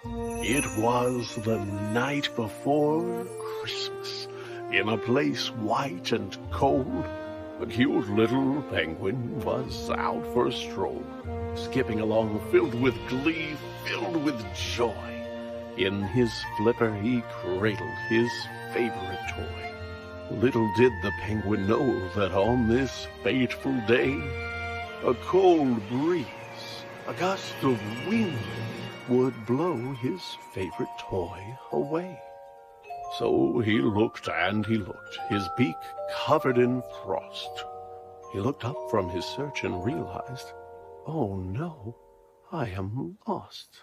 It was the night before Christmas. In a place white and cold, the cute little penguin was out for a stroll, skipping along filled with glee, filled with joy. In his flipper he cradled his favorite toy. Little did the penguin know that on this fateful day, a cold breeze, a gust of wind, would blow his favorite toy away. So he looked and he looked, his beak covered in frost. He looked up from his search and realized, oh no, I am lost.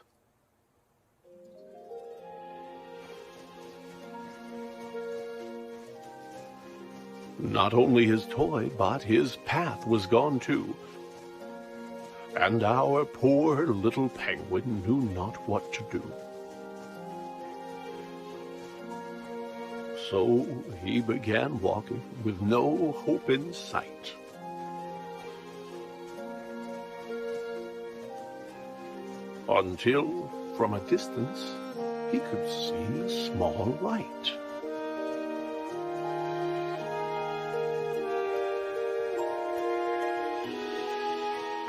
Not only his toy, but his path was gone too. And our poor little penguin knew not what to do. So he began walking with no hope in sight. Until, from a distance, he could see a small light.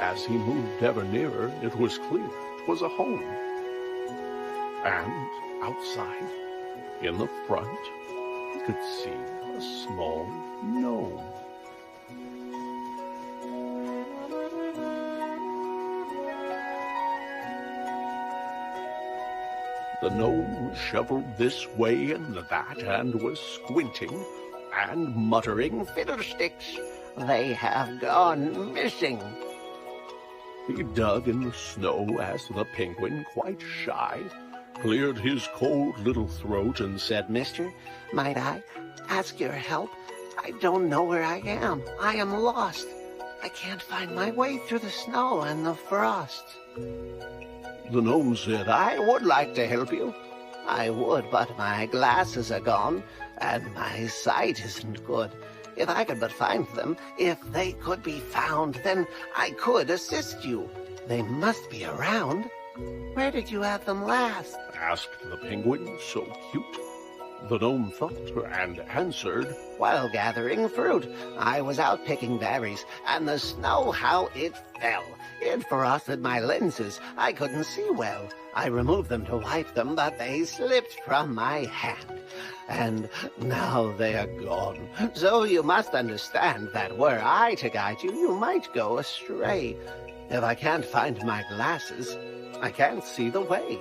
As he moved ever nearer, it was clear 'twas a home. And outside, in the front, he could see a small gnome. The gnome shoveled this way and that, and was squinting and muttering, "Fiddlesticks, they have gone missing." He dug in the snow as the penguin, quite shy, cleared his cold little throat and said, "Mister, might I ask your help? I don't know where I am. I am lost. I can't find my way through the snow and the frost." The gnome said, "I would like to help you. I would, but my glasses are gone, and my sight isn't good. If I could but find them, if they could be found, then I could assist you. They must be around. Where did you have them last?" asked the penguin, so cute. The gnome thought and answered, "While gathering fruit, I was out picking berries, and the snow, how it fell. It frosted my lenses. I couldn't see well. I removed them to wipe them, but they slipped from my hand. And now they are gone. So you must understand that were I to guide you, you might go astray. If I can't find my glasses, I can't see the way."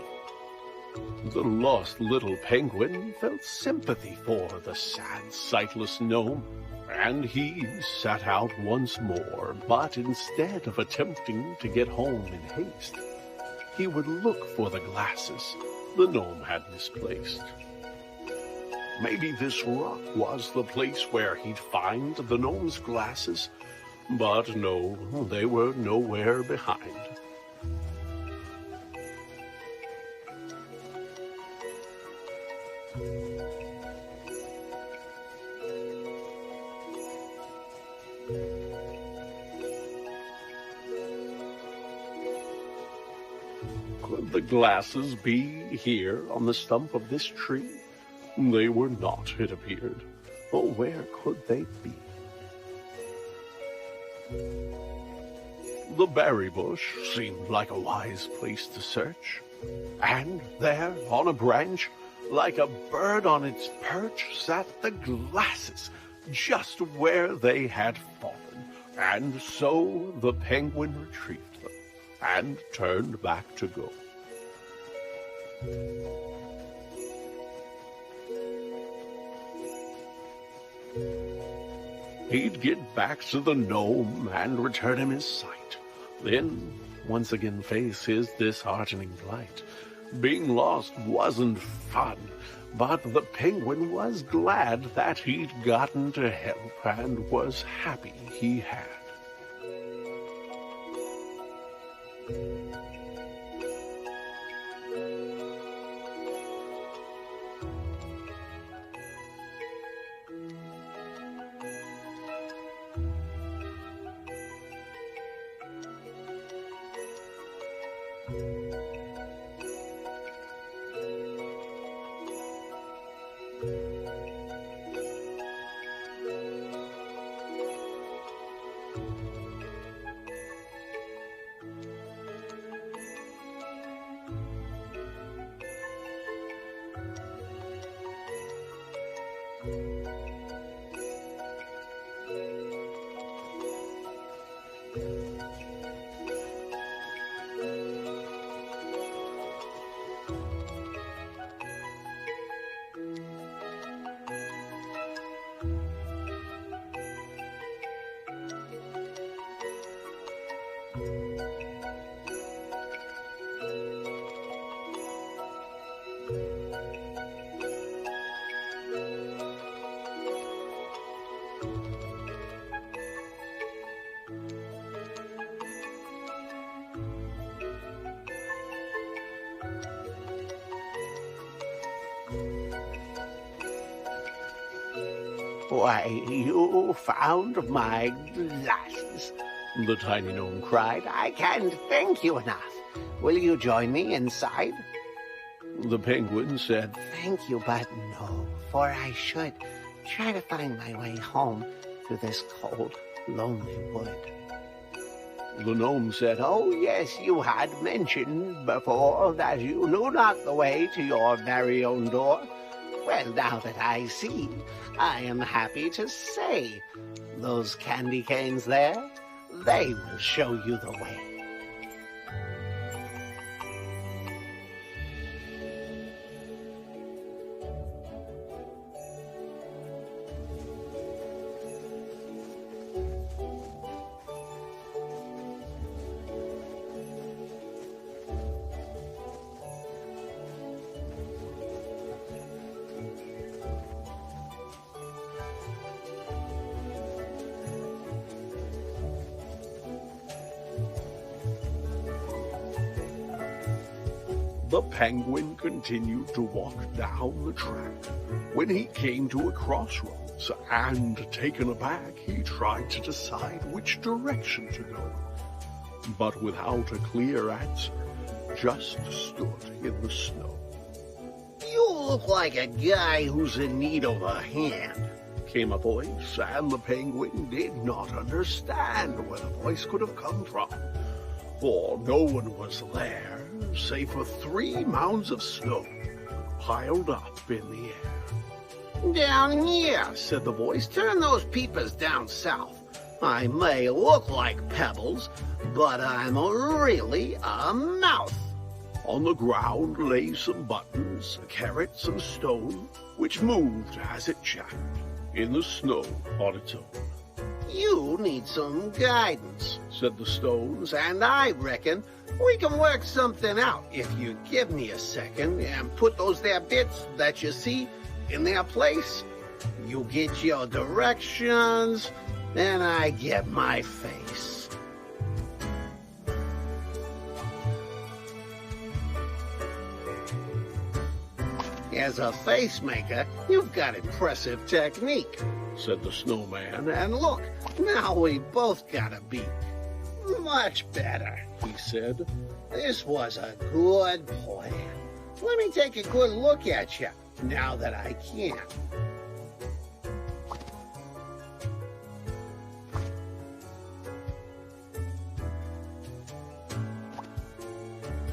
The lost little penguin felt sympathy for the sad, sightless gnome, and he set out once more, but instead of attempting to get home in haste, he would look for the glasses the gnome had misplaced. Maybe this rock was the place where he'd find the gnome's glasses, but no, they were nowhere behind. Could the glasses be here on the stump of this tree? They were not, it appeared. Oh, where could they be? The berry bush seemed like a wise place to search. And there, on a branch, like a bird on its perch, sat the glasses, just where they had fallen. And so the penguin retrieved them and turned back to go. He'd get back to the gnome and return him his sight. Then once again face his disheartening plight. Being lost wasn't fun, but the penguin was glad that he'd gotten to help and was happy he had. Why, you found my glasses, the tiny gnome cried. I can't thank you enough. Will you join me inside? The penguin said, Thank you, but no, for I should try to find my way home through this cold, lonely wood. The gnome said, Oh, yes, you had mentioned before that you knew not the way to your very own door. Well, now that I see, I am happy to say, those candy canes there, they will show you the way. The penguin continued to walk down the track. When he came to a crossroads, and taken aback, he tried to decide which direction to go. But without a clear answer, just stood in the snow. You look like a guy who's in need of a hand, Came a voice, and the penguin did not understand where the voice could have come from, for no one was there, save for 3 mounds of snow piled up in the air. Down here, said the voice. Turn those peepers down south. I may look like pebbles, but I'm really a mouth. On the ground lay some buttons, a carrot, some stone, which moved as it chattered in the snow on its own. You need some guidance, said the stones, and I reckon we can work something out if you give me a second and put those there bits that you see in their place. You get your directions, then I get my face. As a face maker, you've got impressive technique, said the snowman, and look, now we both got a beat. Much better, he said. This was a good plan. Let me take a good look at you, now that I can.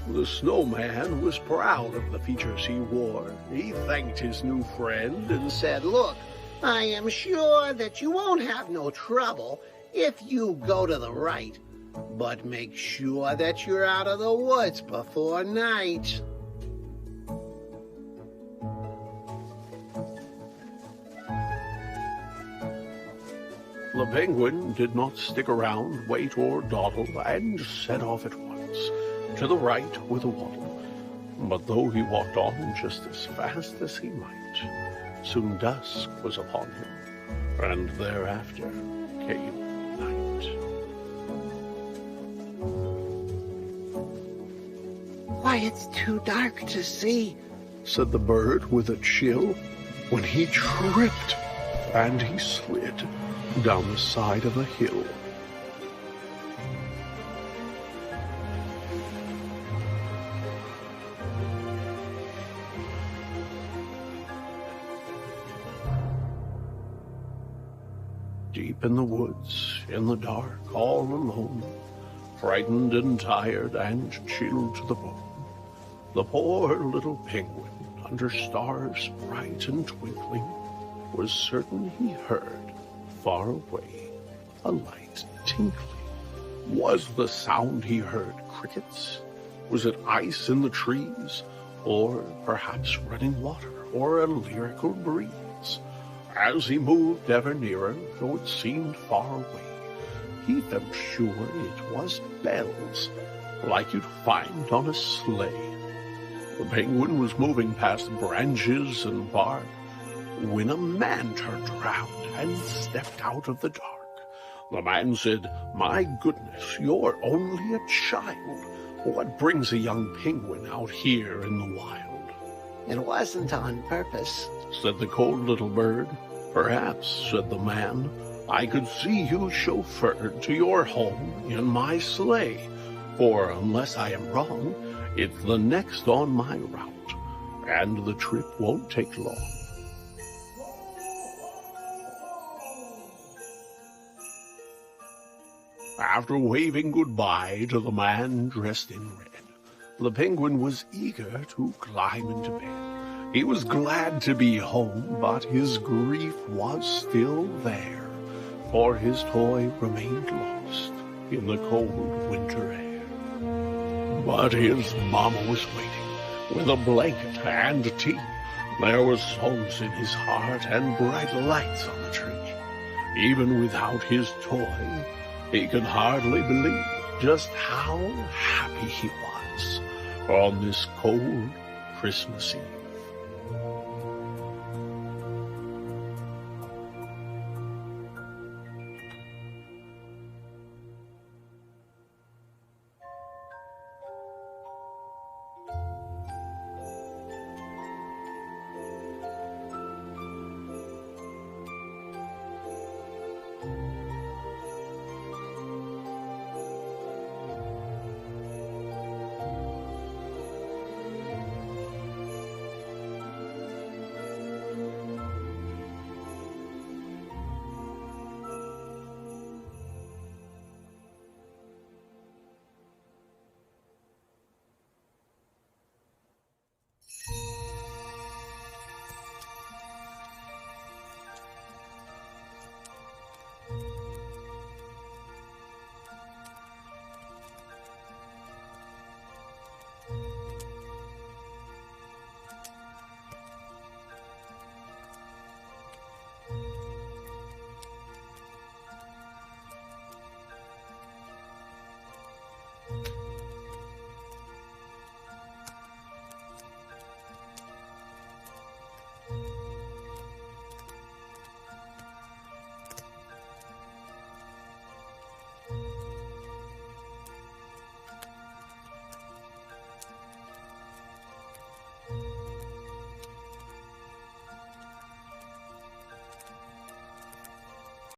The snowman was proud of the features he wore. He thanked his new friend and said, Look, I am sure that you won't have no trouble if you go to the right, but make sure that you're out of the woods before night. The penguin did not stick around, wait, or dawdle, and set off at once, to the right with a waddle. But though he walked on just as fast as he might, soon dusk was upon him, and thereafter came night. Why, it's too dark to see, said the bird with a chill, when he tripped, and he slid down the side of a hill. Deep in the woods, in the dark, all alone, frightened and tired and chilled to the bone, the poor little penguin, under stars bright and twinkling, was certain he heard, far away, a light tinkling. Was the sound he heard crickets? Was it ice in the trees? Or perhaps running water, or a lyrical breeze? As he moved ever nearer, though it seemed far away, he felt sure it was bells, like you'd find on a sleigh. The penguin was moving past branches and bark, when a man turned around and stepped out of the dark. The man said, "My goodness, you're only a child. What brings a young penguin out here in the wild? It wasn't on purpose, Said the cold little bird. Perhaps, said the man, I could see you chauffeured to your home in my sleigh, for unless I am wrong, it's the next on my route, and the trip won't take long. After waving goodbye to the man dressed in red, the penguin was eager to climb into bed. He was glad to be home, but his grief was still there, for his toy remained lost in the cold winter air. But his mama was waiting with a blanket and tea. There were songs in his heart and bright lights on the tree. Even without his toy, he could hardly believe just how happy he was on this cold Christmas Eve.